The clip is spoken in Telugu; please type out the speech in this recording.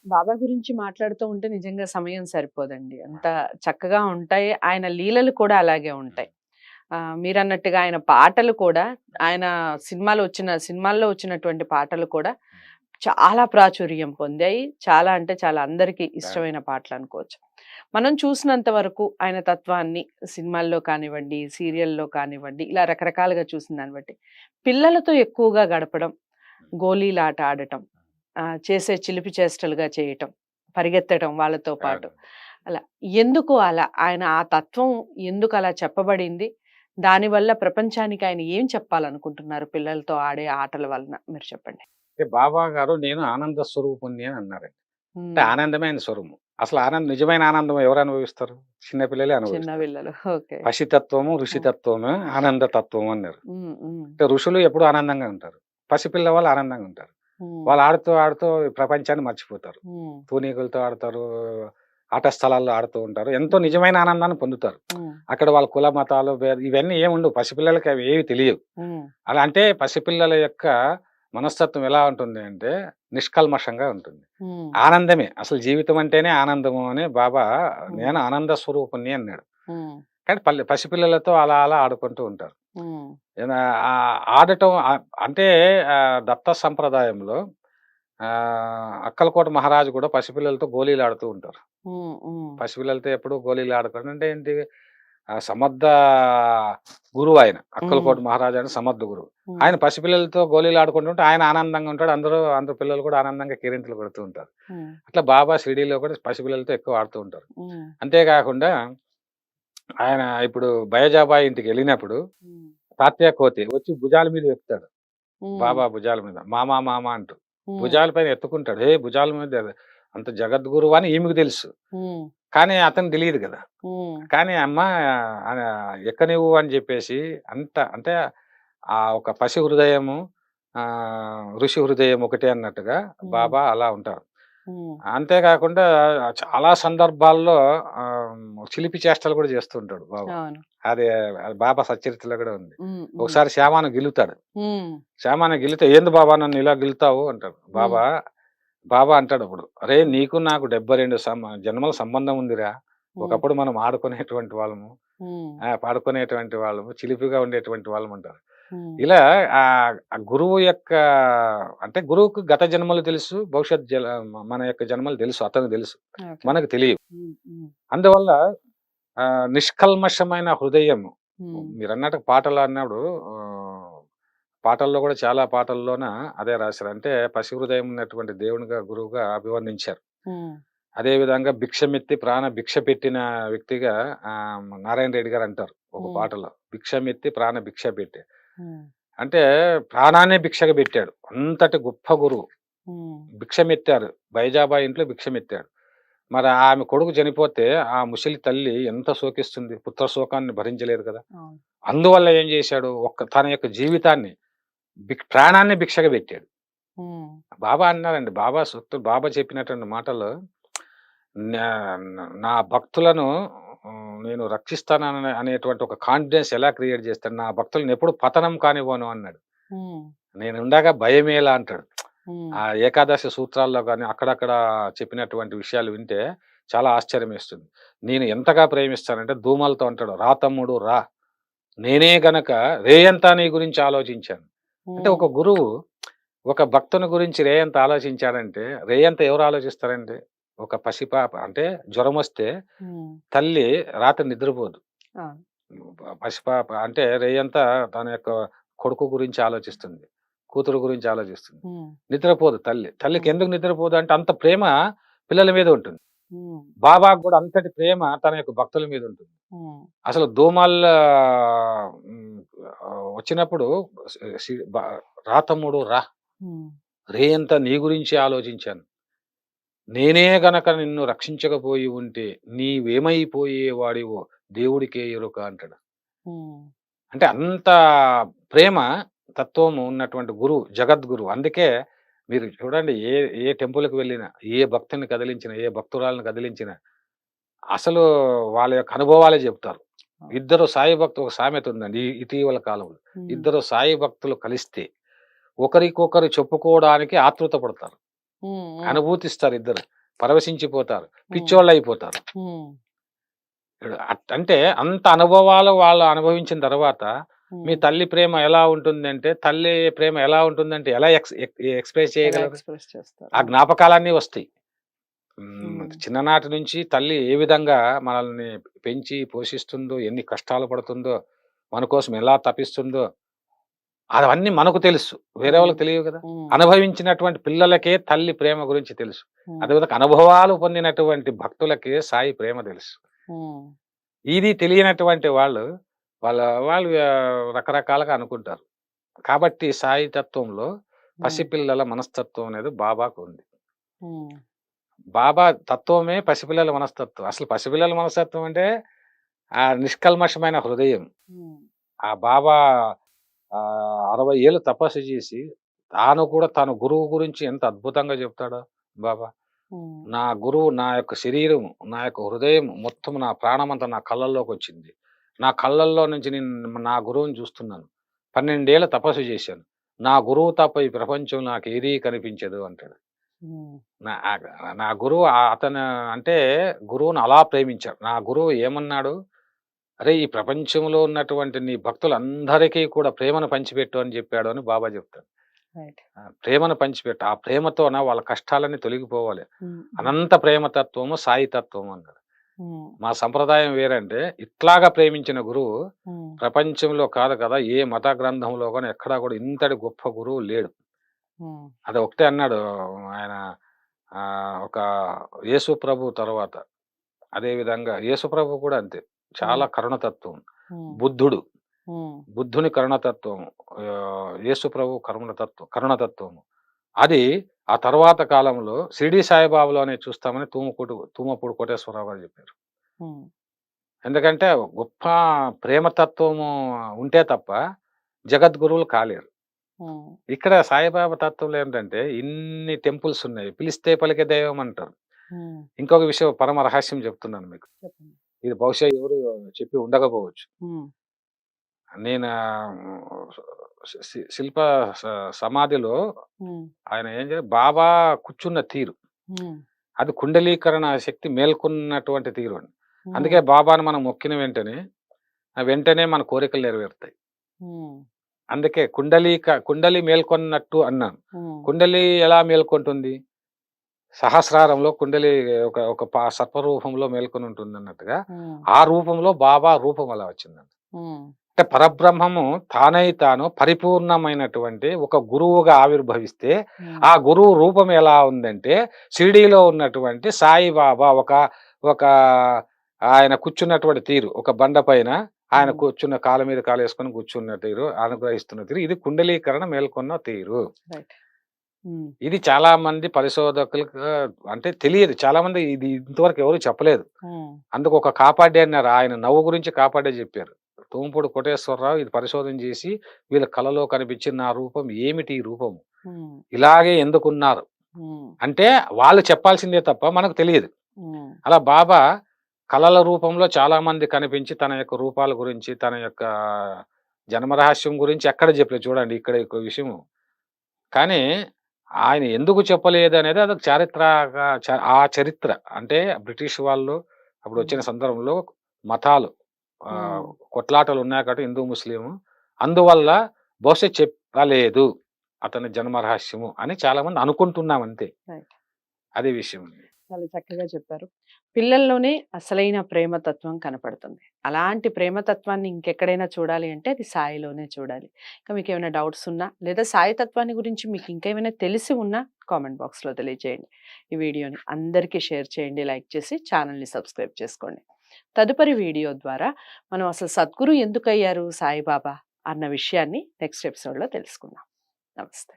బాబా గురించి మాట్లాడుతూ ఉంటే నిజంగా సమయం సరిపోదండి. అంత చక్కగా ఉంటాయి. ఆయన లీలలు కూడా అలాగే ఉంటాయి. మీరన్నట్టుగా ఆయన పాటలు కూడా ఆయన సినిమాల్లో వచ్చినటువంటి పాటలు కూడా చాలా ప్రాచుర్యం పొందాయి. చాలా అంటే చాలా అందరికీ ఇష్టమైన పాటలనుకోవచ్చు. మనం చూసినంత వరకు ఆయన తత్వాన్ని సినిమాల్లో కానివ్వండి, సీరియల్‌లో కానివ్వండి, ఇలా రకరకాలుగా చూసిన దాన్ని బట్టి పిల్లలతో ఎక్కువగా గడపడం, గోలీలాట ఆడటం, చేసే చిలిపి చేష్టలుగా చేయటం, పరిగెత్తడం వాళ్ళతో పాటు. అలా ఎందుకు అలా? ఆయన ఆ తత్వం ఎందుకలా చెప్పబడింది? దానివల్ల ప్రపంచానికి ఆయన ఏం చెప్పాలనుకుంటున్నారు పిల్లలతో ఆడే ఆటల వలన? మీరు చెప్పండి. అంటే బాబా గారు నేను ఆనంద స్వరూపుణ్ణి అని అన్నారండి. అంటే హ్మ్. ఆనందమే ఆయన స్వరూపం. అసలు నిజమైన ఆనందం ఎవరు అనుభవిస్తారు? చిన్న పిల్లలే చిన్న అనుభవిస్తారు. పిల్లలు. ఓకే. పసితత్వము, ఆ! ఋషితత్వమే ఆనందతత్వం అన్నారు. హ్మ్. హ్మ్. అంటే ఋషులు ఎప్పుడూ ఆనందంగా ఉంటారు. పసిపిల్ల వాళ్ళు ఆనందంగా ఉంటారు. హ్మ్. వాళ్ళు ఆడుతూ, ఆడుతూ ఈ ప్రపంచాన్ని మర్చిపోతారు. హ్మ్. తూనీగులతో ఆడతారు. ఆట స్థలాల్లో ఆడుతూ ఉంటారు. ఎంతో హ్మ్. నిజమైన ఆనందాన్ని పొందుతారు. హ్మ్. అక్కడ వాళ్ళ కుల మతాలు ఇవన్నీ ఏమి ఉండవు. పసిపిల్లలకి అవి ఏవి తెలియవు. హ్మ్. అలా అంటే పసిపిల్లల యొక్క మనస్తత్వం ఎలా ఉంటుంది అంటే నిష్కల్మషంగా ఉంటుంది. హ్మ్. ఆనందమే. అసలు జీవితం అంటేనే ఆనందము అని బాబా హ్మ్. నేను ఆనంద స్వరూపుణ్ణి అన్నాడు. హ్మ్. కానీ పసిపిల్లలతో అలా అలా ఆడుకుంటూ ఉంటారు. హ్మ్. ఆడటం అంటే దత్త సంప్రదాయంలో అక్కలకోట మహారాజు కూడా పసిపిల్లలతో గోలీలు ఆడుతూ ఉంటారు. హ్మ్. హ్మ్. పసిపిల్లలతో ఎప్పుడు గోలీలు ఆడుకోవడం అంటే ఏంటి? సమర్థ గురువు ఆయన. హ్మ్. అక్కలకోట మహారాజు అని సమర్థ గురువు. హ్మ్. ఆయన పసిపిల్లలతో గోలీలు ఆడుకుంటుంటే ఆయన ఆనందంగా ఉంటాడు. అందరూ పిల్లలు కూడా ఆనందంగా కేరింతలు కొడుతూ ఉంటారు. హ్మ్. అట్లా బాబా షిరిడీలో కూడా పసిపిల్లలతో ఎక్కువ ఆడుతూ ఉంటారు. హ్మ్. అంతే కాకుండా ఆయన ఇప్పుడు బయజాబాయి ఇంటికెళ్ళినప్పుడు హ్మ్. తాత్యా కోతి వచ్చి భుజాల మీద ఎక్కుతాడు. హ్మ్. బాబా భుజాల మీద. మామ మామ అంటూ. హ్మ్. భుజాల పైన ఎత్తుకుంటాడు. భుజాల మీద అంత జగద్గురువు అని ఈమెకు తెలుసు. హ్మ్. కానీ అతనికి తెలీదు గదా! హ్మ్. కానీ అమ్మ ఎక్కనివ్వు అని జెప్పేసి అంటే ఒక పసి హృదయము ఋషి హృదయం ఒకటే అన్నట్టుగా హ్మ్. బాబా అలా ఉంటారు. హ్మ్. అంతేకాకుండా చాలా సందర్భాల్లో చిలిపి చేష్టలు గూడా చేస్తూ ఉంటాడు బాబా. అవును. అది అది బాబా సచ్చరిత్రలో గూడా ఉంది. హ్మ్. హ్మ్. ఒకసారి శ్యామాను గిల్లుతాడు. హ్మ్. శ్యామాను గిల్లితే "ఏంది బాబా నన్ను ఇలా గిల్లుతావు" అంటాడు. హ్మ్. బాబా అంటాడప్పుడు, "అరేయ్! నీకు నాకు 72 జన్మల సంబంధం ఉందిరా. హ్మ్. ఒకప్పుడు మనం ఆడుకునేటువంటి వాళ్ళము. హ్మ్. పాడుకునేటువంటి వాళ్ళము, చిలిపిగా ఉండేటువంటి వాళ్ళమంటారు." హ్మ్. ఇలా ఆ గురువు యొక్క అంటే గురువుకు గత జన్మలు తెలుసు. భవిష్యత్ మన యొక్క జన్మలు తెలుసు. అతనికి తెలుసు. ఓకే. మనకు తెలియవు. హ్మ్. హ్మ్. అందువల్ల నిష్కల్మషమైన హృదయము హ్మ్. మీరన్నట్టు పాటలు అన్నప్పుడు పాటల్లో గూడా చాలా పాటల్లోన అదే రాశారు. అంటే పసి హృదయం ఉన్నటువంటి దేవునిగా, గురువుగా అభివర్ణించారు. హ్మ్. అదే విధంగా భిక్షమెత్తి భిక్ష పెట్టిన వ్యక్తిగా నారాయణ రెడ్డి గారంటారు ఒక హ్మ్. పాటలో. భిక్షమెత్తి ప్రాణ భిక్ష పెట్టె. హ్మ్. అంటే ప్రాణాన్నే భిక్షగా పెట్టాడు. అంతటి గొప్ప గురువు. హ్మ్. భిక్షమెత్తారు. బైజాబాయి ఇంట్లో భిక్షమెత్తాడు. మరి ఆమె కొడుకు చనిపోతే ఆ ముసలి తల్లి ఎంత శోకిస్తుంది. పుత్ర శోకాన్ని భరించలేదు కదా! అవును. అందువల్ల ఏం చేశాడు? తన యొక్క జీవితాన్ని ప్రాణాన్ని భిక్షగా పెట్టాడు. హ్మ్. బాబా అన్నారండి. బాబా చెప్పినటువంటి మాటలు నా నా భక్తులను నేను రక్షిస్తానని అనేటువంటి ఒక కాన్ఫిడెన్స్ ఎలా క్రియేట్ చేస్తాడు. నా భక్తులను ఎప్పుడు పతనం కానివ్వను అన్నాడు. హ్మ్. నేనుండగా భయమేలా అంటాడు. హ్మ్. ఆ ఏకాదశి సూత్రాల్లో గాని అక్కడక్కడ చెప్పినటువంటి విషయాలు వింటే చాలా ఆశ్చర్యమేస్తుంది. నేను ఎంతగా ప్రేమిస్తానంటే దూమలతో అంటాడు. "రా తమ్ముడు రా. నేనే గనక రేయంతా నీ గురించి ఆలోచించాను." అంటే హ్మ్. ఒక గురువు ఒక భక్తుని గురించి రేయంత ఆలోచించాడంటే, రేయంత ఎవరు ఆలోచిస్తారండి? ఒక పసిపాప అంటే జ్వరమొస్తే హ్మ్. తల్లి రాత్రి నిద్రపోదు. అవును. పసిపాప అంటే రేయంతా తన యొక్క కొడుకు గురించి ఆలోచిస్తుంది. కూతురు గురించి ఆలోచిస్తుంది. హ్మ్. నిద్రపోదు తల్లి. తల్లికి హ్మ్. ఎందుకు నిద్రపోదు అంటే అంత ప్రేమ పిల్లల మీద ఉంటుంది. హ్మ్. బాబాకు గూడా అంతటి ప్రేమ తన యొక్క భక్తుల మీద ఉంటుంది. హ్మ్. అసలు దోమలు హ్మ్. వచ్చినప్పుడు సి సి బ "రా తమ్ముడు రా. హ్మ్. రేయంతా నీ గురించే ఆలోచించాను. నేనే గనక నిన్ను రక్షించకపోయి ఉంటే నీవేమైపోయేవాడివో దేవుడికే ఎరుక" అంటాడు. హ్మ్. అంటే అంత ప్రేమ తత్వము ఉన్నటువంటి గురువు, జగద్గురువు. అందుకే మీరు చూడండి ఏ టెంపుల్‌కి వెళ్ళినా, ఏ భక్తుడిని కదిలించినా, ఏ భక్తురాలిని కదిలించినా అసలు వాళ్ళ యొక్క అనుభవాలే చెప్తారు. అవును. ఒక సామెత ఉందండి ఇటీవల కాలంలో. హ్మ్. ఇద్దరు సాయి భక్తులు కలిస్తే ఒకరికొకరు చెప్పుకోవడానికి ఆతృత పడతారు. అనుభూతిస్తారు, ఇద్దరు పరవశించిపోతారు, పిచ్చోళ్ళు అయిపోతారు. అంటే అంత అనుభవాలు వాళ్ళు అనుభవించిన తర్వాత మీ తల్లి ప్రేమ ఎలా ఉంటుందంటే, తల్లి ప్రేమ ఎలా ఉంటుందంటే ఎలా ఎక్స్ప్రెస్ చేయగలరు? ఎక్స్‌ప్రెస్ చేస్తారు. ఆ జ్ఞాపకాలన్నీ వస్తాయి. చిన్ననాటి నుంచి తల్లి ఏ విధంగా మనల్ని పెంచి పోషిస్తుందో, ఎన్ని కష్టాలు పడుతుందో, మన కోసం ఎలా తపిస్తుందో అవన్నీ మనకు తెలుసు, వేరే వాళ్ళకి తెలియవు కదా. అనుభవించినటువంటి పిల్లలకే తల్లి ప్రేమ గురించి తెలుసు. అదేవిధంగా అనుభవాలు పొందినటువంటి భక్తులకే సాయి ప్రేమ తెలుసు. ఇది తెలియనటువంటి వాళ్ళు వాళ్ళు రకరకాలుగా అనుకుంటారు. కాబట్టి సాయి తత్వంలో పసిపిల్లల మనస్తత్వం అనేది బాబాకు ఉంది. బాబా తత్వమే పసిపిల్లల మనస్తత్వం. అసలు పసిపిల్లల మనస్తత్వం అంటే ఆ నిష్కల్మషమైన హృదయం. ఆ బాబా 60 ఏళ్ళు తపస్సు చేసి తాను కూడా తన గురువు గురించి ఎంత అద్భుతంగా చెప్తాడో బాబా. నా గురువు, నా యొక్క శరీరం, నా యొక్క హృదయం మొత్తం, నా ప్రాణమంతా నా కళ్ళల్లోకి వచ్చింది. నా కళ్ళల్లో నుంచి నేను నా గురువుని చూస్తున్నాను. 12 ఏళ్ళ తపస్సు చేశాను. నా గురువు తప్ప ఈ ప్రపంచం నాకు ఏదీ కనిపించదు అంటాడు. నా గురువు అతను అంటే గురువును అలా ప్రేమించాడు. నా గురువు ఏమన్నాడు, అరే ఈ ప్రపంచంలో ఉన్నటువంటి నీ భక్తులందరికీ కూడా ప్రేమను పంచిపెట్టు అని చెప్పాడు అని బాబా చెప్తాడు. ప్రేమను పంచిపెట్టు, ఆ ప్రేమతోన వాళ్ళ కష్టాలన్నీ తొలగిపోవాలి. అనంత ప్రేమతత్వము సాయి తత్వము అన్నాడు. మా సంప్రదాయం వేరంటే ఇట్లాగా ప్రేమించిన గురువు ప్రపంచంలో కాదు కదా, ఏ మత గ్రంథంలో కానీ ఎక్కడా కూడా ఇంతటి గొప్ప గురువు లేడు. అది ఒకటే అన్నాడు ఆయన, ఒక యేసు ప్రభు తర్వాత. అదే విధంగా యేసు ప్రభు కూడా అంతే, చాలా కరుణతత్వం. బుద్ధుని కరుణతత్వం, యేసు ప్రభు కరుణతత్వము. అది ఆ తర్వాత కాలంలో షిరిడి సాయిబాబాలోనే చూస్తామని తూమపూడి కోటేశ్వరరావు గారు చెప్పారు. ఎందుకంటే గొప్ప ప్రేమతత్వము ఉంటే తప్ప జగద్గురువులు కాలేరు. ఇక్కడ సాయిబాబా తత్వంలో ఏంటంటే ఇన్ని టెంపుల్స్ ఉన్నాయి, పిలిస్తే పలికే దైవం అంటారు. ఇంకొక విషయం, పరమ రహస్యం చెప్తున్నాను మీకు. ఇది బహుశా ఎవరు చెప్పి ఉండకపోవచ్చు. నేను శిల్ప సమాధిలో ఆయన ఏం బాబా కూర్చున్న తీరు, అది కుండలీకరణ శక్తి మేల్కొన్నటువంటి తీరు అండి. అందుకే బాబాను మనం మొక్కిన వెంటనే మన కోరికలు నెరవేరుతాయి. అందుకే కుండలి మేల్కొన్నట్టు అన్నాను. కుండలి ఎలా మేల్కొంటుంది? సహస్రారంలో కుండలి ఒక సర్పరూపంలో మేల్కొని ఉంటుంది అన్నట్టుగా ఆ రూపంలో బాబా రూపం అలా వచ్చిందండి. అంటే పరబ్రహ్మము తానై తాను పరిపూర్ణమైనటువంటి ఒక గురువుగా ఆవిర్భవిస్తే ఆ గురువు రూపం ఎలా ఉందంటే, షిరిడీలో ఉన్నటువంటి సాయిబాబా ఒక ఆయన కూర్చున్నటువంటి తీరు, ఒక బండ పైన ఆయన కూర్చున్న కాళ్ళ మీద కాలు వేసుకొని కూర్చున్న తీరు, అనుగ్రహిస్తున్న తీరు, ఇది కుండలీకరణ మేల్కొన్న తీరు. ఇది చాలా మంది పరిశోధకులకు అంటే తెలియదు. చాలా మంది ఇది ఇంతవరకు ఎవరు చెప్పలేదు. అందుకు ఒక కాపాడే అన్నారు, ఆయన నవ్వు గురించి కాపాడే చెప్పారు. తూంపూడి కోటేశ్వరరావు ఇది పరిశోధన చేసి వీళ్ళ కళలో కనిపించిన నా రూపం ఏమిటి, ఈ రూపము ఇలాగే ఎందుకున్నారు అంటే వాళ్ళు చెప్పాల్సిందే తప్ప మనకు తెలియదు. అలా బాబా కళల రూపంలో చాలా మంది కనిపించి తన యొక్క రూపాల గురించి, తన యొక్క జన్మరహస్యం గురించి ఎక్కడ చెప్పలేదు. చూడండి ఇక్కడ ఒక విషయం. కానీ ఆయన ఎందుకు చెప్పలేదు అనేది అదొక ఆ చరిత్ర. అంటే బ్రిటిష్ వాళ్ళు అప్పుడు వచ్చిన సందర్భంలో మతాలు కొట్లాటలు ఉన్నాయి కాబట్టి హిందూ ముస్లిం, అందువల్ల బహుశా చెప్పలేదు అతని జన్మరహస్యము అని చాలా మంది అనుకుంటున్నాం అంతే. అదే విషయం. చాలా చక్కగా చెప్పారు. పిల్లల్లోనే అసలైన ప్రేమతత్వం కనపడుతుంది. అలాంటి ప్రేమతత్వాన్ని ఇంకెక్కడైనా చూడాలి అంటే అది సాయిలోనే చూడాలి. ఇంకా మీకు ఏమైనా డౌట్స్ ఉన్నా లేదా సాయి తత్వాన్ని గురించి మీకు ఇంకేమైనా తెలిసి ఉన్నా కామెంట్ బాక్స్లో తెలియజేయండి. ఈ వీడియోని అందరికీ షేర్ చేయండి, లైక్ చేసి ఛానల్ని సబ్స్క్రైబ్ చేసుకోండి. తదుపరి వీడియో ద్వారా మనం అసలు సద్గురు ఎందుకు అయ్యారు సాయిబాబా అన్న విషయాన్ని నెక్స్ట్ ఎపిసోడ్లో తెలుసుకుందాం. నమస్తే.